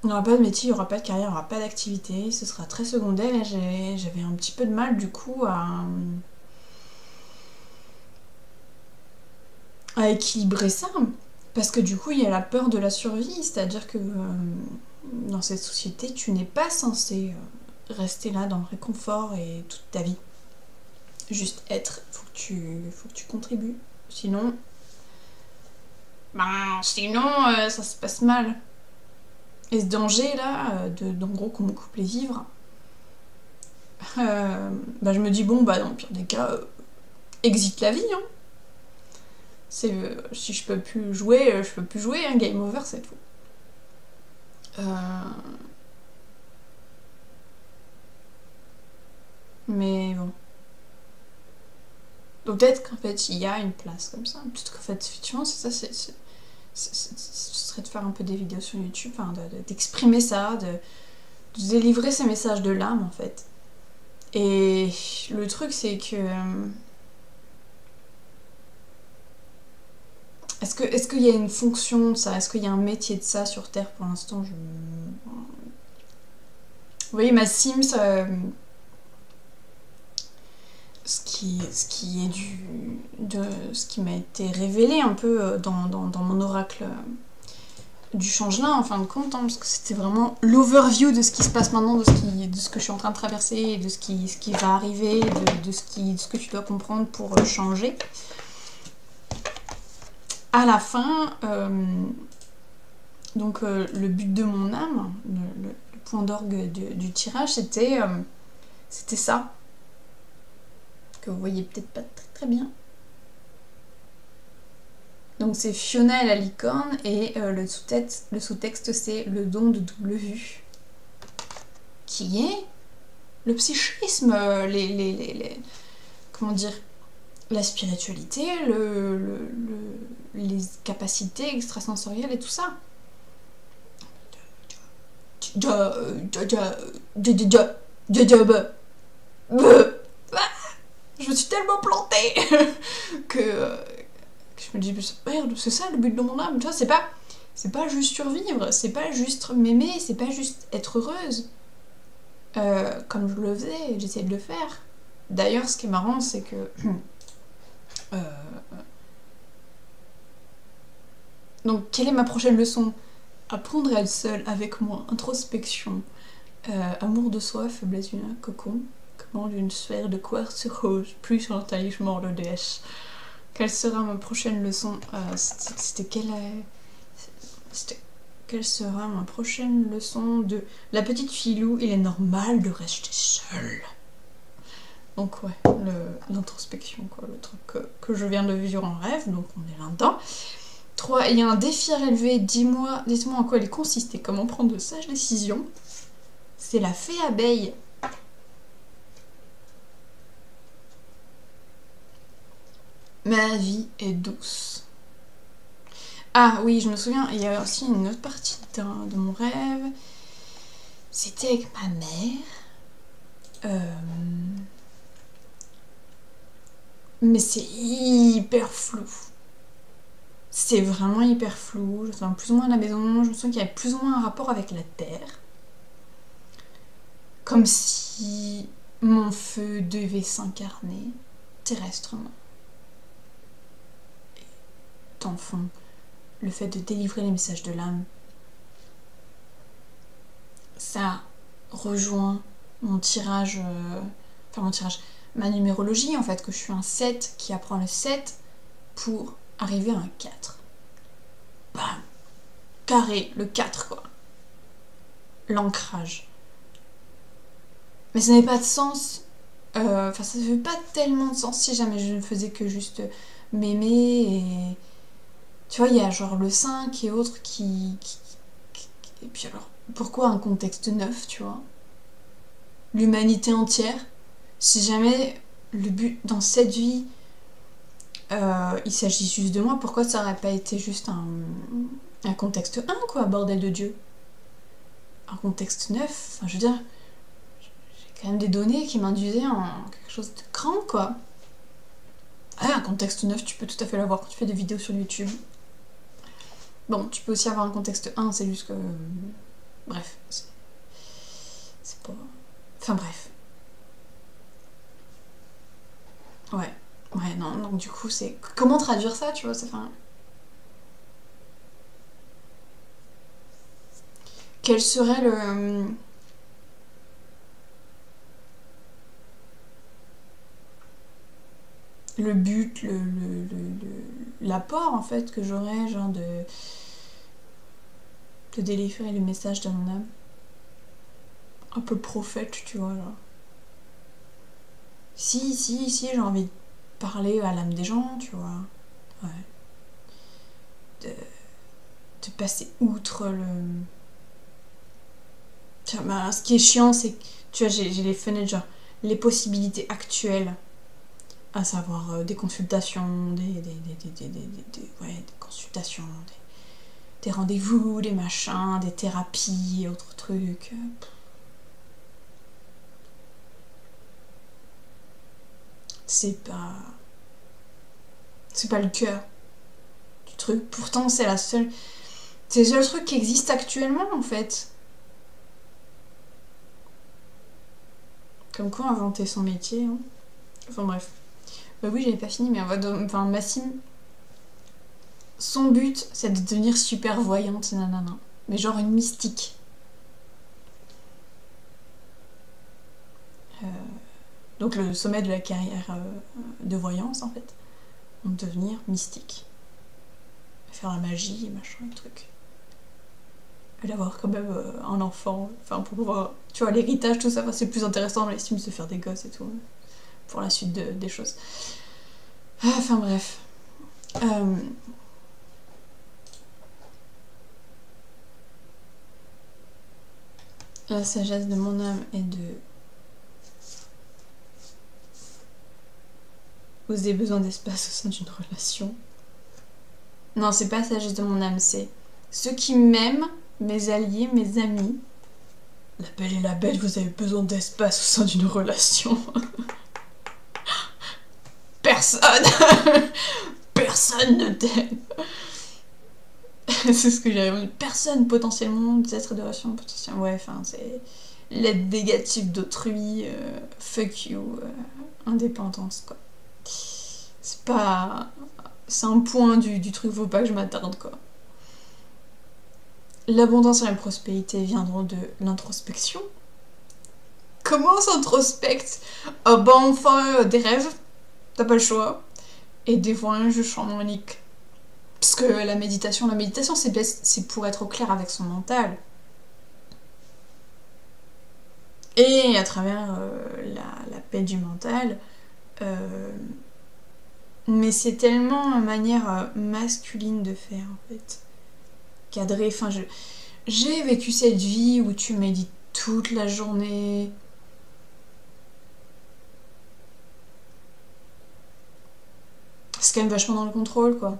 Il n'y aura pas de métier, il n'y aura pas de carrière, il n'y aura pas d'activité, ce sera très secondaire et j'avais un petit peu de mal du coup à équilibrer ça. Parce que du coup, il y a la peur de la survie, c'est-à-dire que dans cette société, tu n'es pas censé rester là dans le réconfort et toute ta vie. Juste être, faut que tu contribues. Sinon, ça se passe mal. Et ce danger là, en gros qu'on me coupe les vivres, je me dis bon dans le pire des cas, exit la vie. Hein. Si je peux plus jouer, je peux plus jouer. Hein, game over, c'est tout. Mais bon. Donc peut-être qu'en fait il y a une place comme ça. Peut-être qu'en fait effectivement c'est ça, ce serait de faire un peu des vidéos sur YouTube, enfin, d'exprimer ça, de délivrer ces messages de l'âme en fait. Et le truc c'est que... Est-ce qu'il y a une fonction de ça? Est-ce qu'il y a un métier de ça sur Terre pour l'instant? Vous voyez ma Sims... ce qui m'a été révélé un peu dans mon oracle du changelin en fin de compte, hein, parce que c'était vraiment l'overview de ce qui se passe maintenant, de ce que je suis en train de traverser, et de ce qui va arriver, de ce que tu dois comprendre pour changer. À la fin, donc le but de mon âme, le point d'orgue du tirage, c'était ça. Que vous voyez peut-être pas très très bien. Donc c'est Fiona et la licorne, et le sous-texte c'est le don de double vue, qui est le psychisme, comment dire, la spiritualité, les capacités extrasensorielles et tout ça. Je me suis tellement plantée que je me dis, merde, c'est ça le but de mon âme, tu vois, c'est pas juste survivre, c'est pas juste m'aimer, c'est pas juste être heureuse. Comme je le faisais, j'essayais de le faire. D'ailleurs, ce qui est marrant, c'est que donc, quelle est ma prochaine leçon? Apprendre à être seule avec moi, introspection, amour de soi, faiblesse d'une cocon, commande une sphère de quartz rose, plus un talisman de déesse. Quelle sera ma prochaine leçon? Quelle sera ma prochaine leçon de la petite filou? Il est normal de rester seule. Donc ouais, l'introspection, quoi, le truc que je viens de vivre en rêve, donc on est là-dedans. 3. Il y a un défi à relever, dites-moi en quoi il consiste et comment prendre de sages décisions. C'est la fée abeille. Ma vie est douce. Ah oui, je me souviens, il y a aussi une autre partie de mon rêve. C'était avec ma mère. Mais c'est hyper flou. C'est vraiment hyper flou. Je me souviens plus ou moins de la maison. Je me souviens qu'il y avait plus ou moins un rapport avec la terre. Comme si mon feu devait s'incarner terrestrement. Dans le fond, le fait de délivrer les messages de l'âme, ça rejoint mon tirage, ma numérologie en fait, que je suis un 7 qui apprend le 7 pour arriver à un 4. Bam! Carré, le 4 quoi. L'ancrage. Mais ça n'avait pas de sens. Ça ne fait pas tellement de sens si jamais je ne faisais que juste m'aimer et... Tu vois, il y a genre le 5 et autres qui... Et puis alors, pourquoi un contexte neuf, tu vois? L'humanité entière. Si jamais le but dans cette vie, il s'agit juste de moi, pourquoi ça aurait pas été juste un contexte 1, quoi, bordel de Dieu? Un contexte neuf, enfin, je veux dire, j'ai quand même des données qui m'induisaient en quelque chose de grand, quoi. Ah, un contexte neuf, tu peux tout à fait l'avoir quand tu fais des vidéos sur YouTube. Bon, tu peux aussi avoir un contexte 1, c'est juste que... Bref, c'est pas... Enfin bref. Ouais, non, donc du coup, c'est... Comment traduire ça, tu vois, c'est... Enfin... Quel serait le but, l'apport en fait que j'aurais, genre de délivrer le message de mon âme. Un peu prophète, tu vois, genre. Si, j'ai envie de parler à l'âme des gens, tu vois. Ouais. De passer outre le... Bah, ce qui est chiant, c'est que, tu vois, j'ai les fenêtres, genre, les possibilités actuelles, à savoir des consultations, des consultations, des rendez-vous, des machins, des thérapies et autres trucs. C'est pas le cœur du truc. Pourtant, c'est le seul truc qui existe actuellement, en fait. Comme quoi inventer son métier, hein. Enfin bref. Bah oui, j'avais pas fini, mais enfin, Massim, son but, c'est de devenir super voyante, nanana. Mais genre une mystique. Donc le sommet de la carrière de voyance, en fait. Donc devenir mystique. Faire la magie, machin, et truc. Et d'avoir quand même un enfant, enfin pour pouvoir... Tu vois, l'héritage, tout ça, enfin, c'est plus intéressant dans l'estime de se faire des gosses et tout. Pour la suite des choses. Enfin bref. La sagesse de mon âme est de oser besoin d'espace au sein d'une relation. Non, c'est pas la sagesse de mon âme, c'est ceux qui m'aiment, mes alliés, mes amis. La belle et la bête, vous avez besoin d'espace au sein d'une relation. Personne Personne ne t'aime. C'est ce que j'ai répondu. Personne potentiellement, des êtres de relation potentiellement. Ouais, enfin, c'est l'aide négative d'autrui, fuck you, indépendance, quoi. C'est pas... C'est un point du truc, faut pas que je m'attarde, quoi. L'abondance et la prospérité viendront de l'introspection. Comment on s'introspecte? Oh bah enfin, des rêves, t'as pas le choix. Et des voyages chamaniques. Parce que la méditation c'est pour être au clair avec son mental. Et à travers la paix du mental, mais c'est tellement une manière masculine de faire en fait. Cadré, enfin j'ai vécu cette vie où tu médites toute la journée. C'est quand même vachement dans le contrôle, quoi.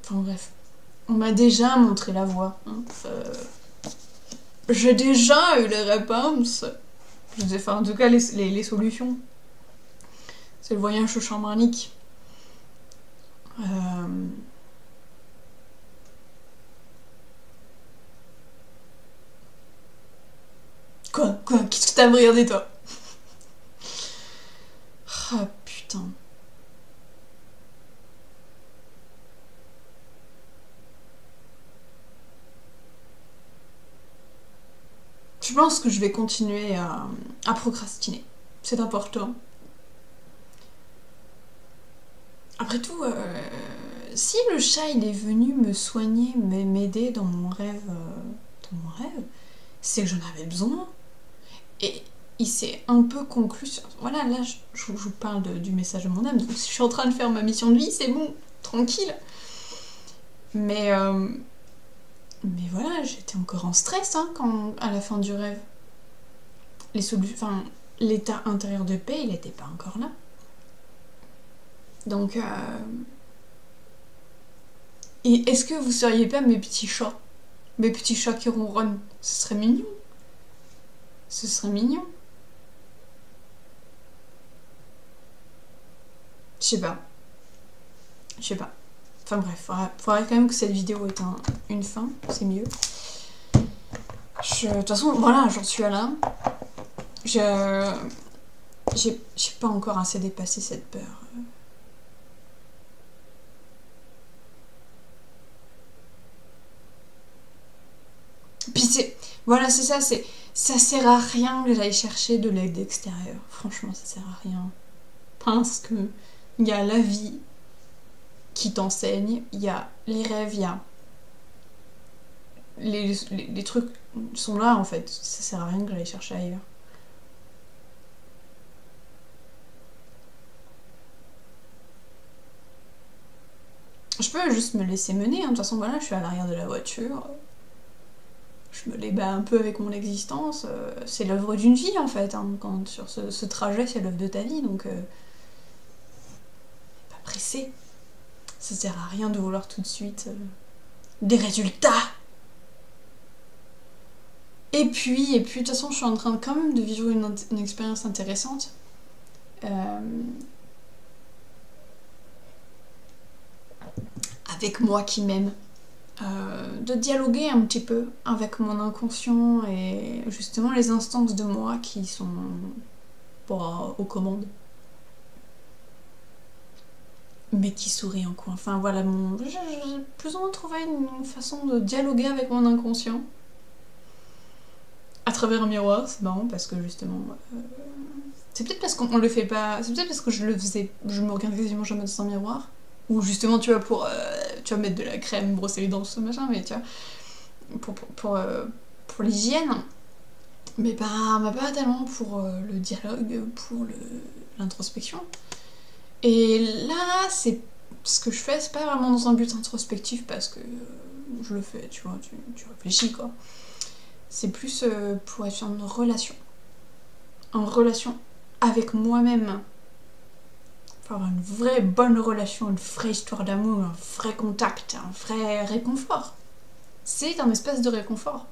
Enfin bref, on m'a déjà montré la voie. Hein. J'ai déjà eu les réponses. Enfin, en tout cas, les solutions. C'est le voyage chamanique. Quoi? Qu'est-ce que t'as regardé, toi? Ah, putain. Je pense que je vais continuer à procrastiner. C'est important. Après tout, si le chat il est venu me soigner, m'aider dans mon rêve, c'est que j'en avais besoin. Et il s'est un peu conclu sur... Voilà, là, je vous parle du message de mon âme. Donc, si je suis en train de faire ma mission de vie, c'est bon, tranquille. Mais voilà, j'étais encore en stress hein, à la fin du rêve. L'état intérieur de paix, il n'était pas encore là. Donc, et est-ce que vous seriez pas mes petits chats? Mes petits chats qui ronronnent? Ce serait mignon. Ce serait mignon. Je sais pas. Enfin bref, faudrait quand même que cette vidéo ait une fin, c'est mieux. De toute façon, voilà, j'en suis à là. J'ai pas encore assez dépassé cette peur. Puis voilà, c'est ça, ça sert à rien que j'aille chercher de l'aide extérieure. Franchement, ça sert à rien. Parce que il y a la vie qui t'enseigne, il y a les rêves, il y a les trucs sont là en fait. Ça sert à rien que j'aille chercher ailleurs. Je peux juste me laisser mener, hein. De toute façon voilà, je suis à l'arrière de la voiture. Je me bats un peu avec mon existence. C'est l'œuvre d'une vie en fait. Hein. Quand sur ce trajet, c'est l'œuvre de ta vie, donc pas pressé. Ça sert à rien de vouloir tout de suite des résultats. Et puis, de toute façon, je suis en train quand même de vivre une expérience intéressante. Avec moi qui m'aime. De dialoguer un petit peu avec mon inconscient et justement les instances de moi qui sont aux commandes. Mais qui sourit en coin. Enfin voilà, j'ai plus ou moins trouvé une façon de dialoguer avec mon inconscient. À travers un miroir, c'est marrant parce que justement... c'est peut-être parce qu'on le fait pas... C'est peut-être parce que je me regarde quasiment jamais dans un miroir. Ou justement, tu vois, tu vas mettre de la crème, brosser les dents, tout ça, machin, mais tu vois, pour l'hygiène, mais pas tellement pour le dialogue, pour l'introspection. Et là, c'est ce que je fais, c'est pas vraiment dans un but introspectif parce que je le fais, tu vois, tu réfléchis quoi. C'est plus pour être en relation. En relation avec moi-même. Pour avoir une vraie bonne relation, une vraie histoire d'amour, un vrai contact, un vrai réconfort. C'est un espèce de réconfort.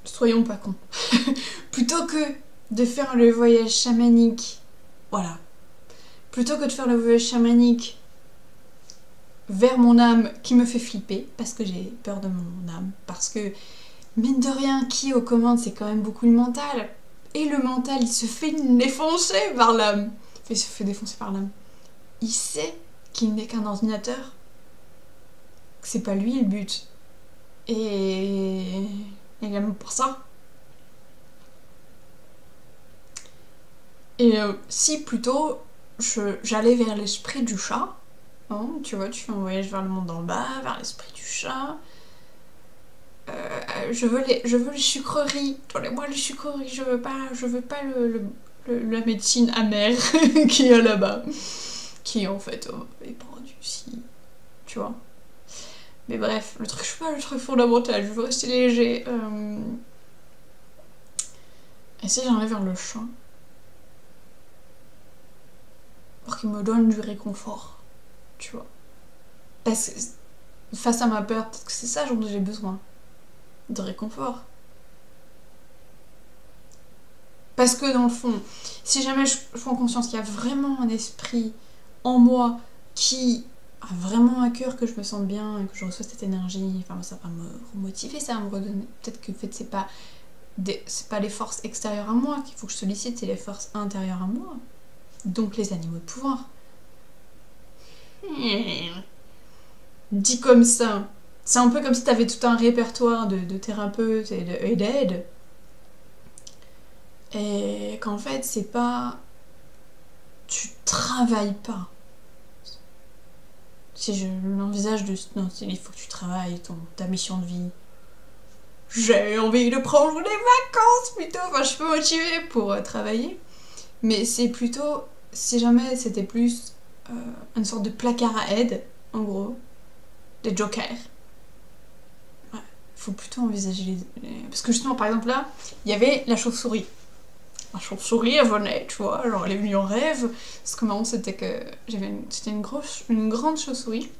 Soyons pas cons. Plutôt que de faire le voyage chamanique, voilà. Plutôt que de faire le voyage chamanique vers mon âme qui me fait flipper, parce que j'ai peur de mon âme, parce que, mine de rien, qui aux commandes, c'est quand même beaucoup le mental. Et le mental, il se fait défoncer par l'âme. Enfin, il se fait défoncer par l'âme. Il sait qu'il n'est qu'un ordinateur, que c'est pas lui le but. Et il aime pour ça. Et si plutôt j'allais vers l'esprit du chat, hein, tu vois, tu fais un voyage vers le monde en bas, vers l'esprit du chat. Je veux les sucreries, donnez-moi les sucreries, je veux pas la médecine amère qu'il y a là-bas, qui en fait est pas si, tu vois. Mais bref, je suis pas le truc fondamental, je veux rester léger. Et si j'en vais vers le chat, pour qu'il me donne du réconfort, tu vois. Parce que face à ma peur, peut-être que c'est ça dont j'ai besoin. De réconfort. Parce que dans le fond, si jamais je prends conscience qu'il y a vraiment un esprit en moi qui a vraiment à cœur que je me sente bien et que je reçois cette énergie, enfin ça va me remotiver, ça va me redonner. Peut-être que en fait c'est pas les forces extérieures à moi qu'il faut que je sollicite, c'est les forces intérieures à moi. Donc les animaux de pouvoir. Dit comme ça, c'est un peu comme si tu avais tout un répertoire de thérapeutes et d'aides. Et qu'en fait, c'est pas... Tu travailles pas. Si je l'envisage de... Non, il faut que tu travailles ta mission de vie. J'ai envie de prendre des vacances plutôt. Enfin, je suis pas motivée pour travailler. Mais c'est plutôt... Si jamais c'était plus une sorte de placard à aides, en gros. Des jokers. Ouais. Faut plutôt envisager Parce que justement, par exemple, là, il y avait la chauve-souris. La chauve-souris, elle venait, tu vois, genre elle est venue en rêve. Ce que marrant, c'était que c'était une grande chauve-souris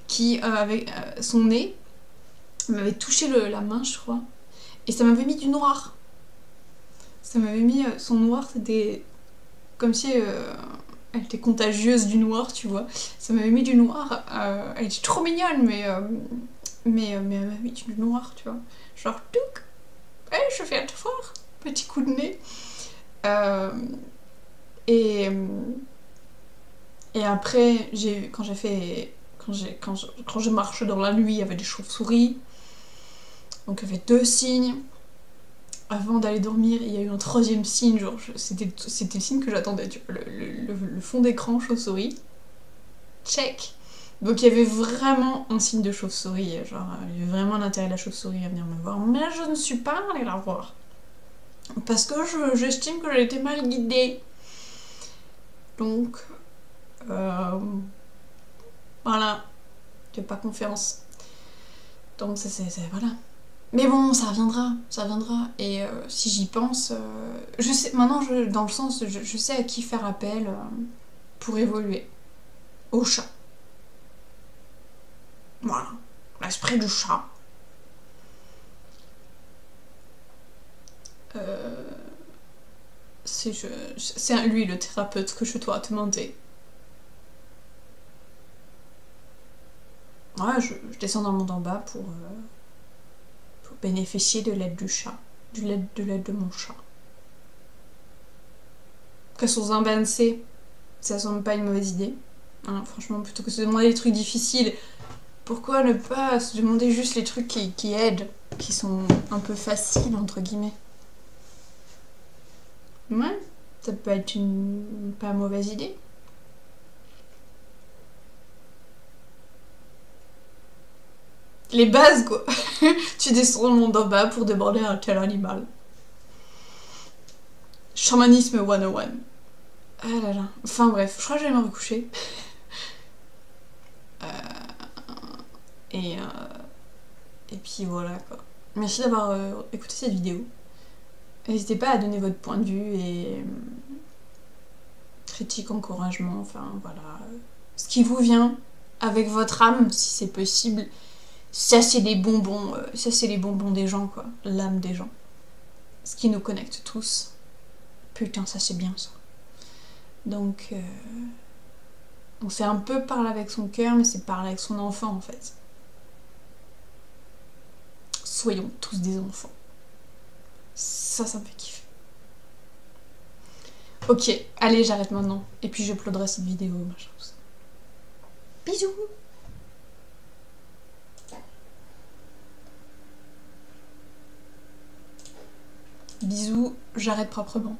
qui, avec son nez, m'avait touché la main, je crois. Et ça m'avait mis du noir. Ça m'avait mis... son noir, c'était comme si elle était contagieuse du noir, tu vois. Ça m'avait mis du noir. Elle était trop mignonne, mais elle m'avait mis du noir, tu vois. Genre, touc, hey, je viens te voir. Petit coup de nez. Et après, quand je marche dans la nuit, il y avait des chauves-souris. Donc il y avait 2 signes. Avant d'aller dormir, il y a eu un 3e signe, genre c'était le signe que j'attendais, tu vois, le fond d'écran chauve-souris. Check. Donc il y avait vraiment un signe de chauve-souris, genre il y avait vraiment l'intérêt de la chauve-souris à venir me voir, mais je ne suis pas allée la voir. Parce que j'estime que j'ai été mal guidée. Donc, voilà, j'ai pas confiance. Donc, voilà. Mais bon, ça reviendra. Et si j'y pense, je sais, maintenant, dans le sens, je sais à qui faire appel pour évoluer. Au chat. Voilà, l'esprit du chat. C'est lui le thérapeute que je dois demander. Ouais, je descends dans le monde en bas pour bénéficier de l'aide du chat. De l'aide de mon chat. Après, sous un bain de C, ça semble pas une mauvaise idée. Hein, franchement, plutôt que de se demander des trucs difficiles, pourquoi ne pas se demander juste les trucs qui aident, qui sont un peu faciles, entre guillemets. Ouais, ça peut être une pas mauvaise idée. Les bases, quoi. Tu descends dans le monde en bas pour demander un tel animal. Chamanisme 101. Ah là là. Enfin bref, je crois que je vais me recoucher. Et, et puis voilà quoi. Merci d'avoir écouté cette vidéo. N'hésitez pas à donner votre point de vue et critique, encouragement, enfin voilà. Ce qui vous vient avec votre âme, si c'est possible. Ça c'est les bonbons, ça c'est les bonbons des gens quoi, l'âme des gens. Ce qui nous connecte tous. Putain, ça c'est bien ça. Donc on fait un peu parler avec son cœur, mais c'est parler avec son enfant en fait. Soyons tous des enfants. Ça me fait kiffer. Ok, allez, j'arrête maintenant. Et puis j'uploaderai cette vidéo, machin, tout ça. Bisous. Bisous, j'arrête proprement.